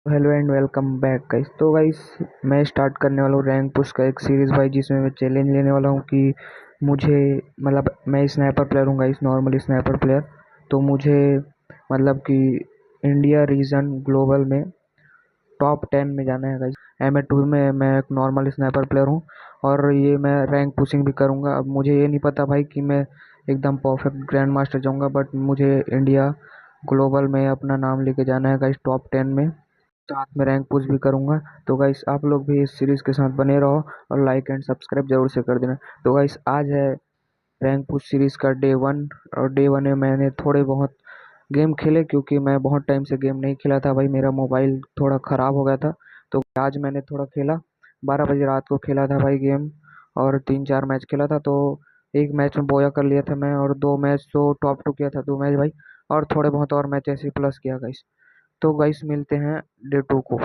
Hello and welcome back guys. तो guys मैं start करने वाला हूँ रैंक पुश का एक सीरीज़ भाई, जिसमें मैं चैलेंज लेने वाला हूँ कि मुझे मतलब मैं स्नाइपर प्लेयर हूँ गाइस, नॉर्मल स्नाइपर प्लेयर। तो मुझे मतलब कि इंडिया रीजन ग्लोबल में टॉप 10 में जाना है गाइस। एम ए 2 में मैं एक नॉर्मल स्नाइपर प्लेयर हूँ और ये मैं रैंक पुशिंग भी करूँगा। अब मुझे ये नहीं पता भाई कि मैं एकदम परफेक्ट ग्रैंड मास्टर जाऊँगा, बट मुझे इंडिया ग्लोबल में अपना नाम लेके जाना है गाइस, टॉप 10 में। साथ में रैंक पुश भी करूंगा। तो गाइस आप लोग भी इस सीरीज के साथ बने रहो और लाइक एंड सब्सक्राइब जरूर से कर देना। तो गाइस आज है रैंक पुश सीरीज का डे 1, और डे 1 में मैंने थोड़े बहुत गेम खेले, क्योंकि मैं बहुत टाइम से गेम नहीं खेला था भाई, मेरा मोबाइल थोड़ा ख़राब हो गया था। तो आज मैंने थोड़ा खेला, 12 बजे रात को खेला था भाई गेम, और 3-4 मैच खेला था। तो एक मैच में बोया कर लिया था मैं, और 2 मैच तो टॉप 2 किया था, 2 मैच भाई, और थोड़े बहुत और मैच ऐसे प्लस किया गाइस। तो गाइस मिलते हैं डे 2 को।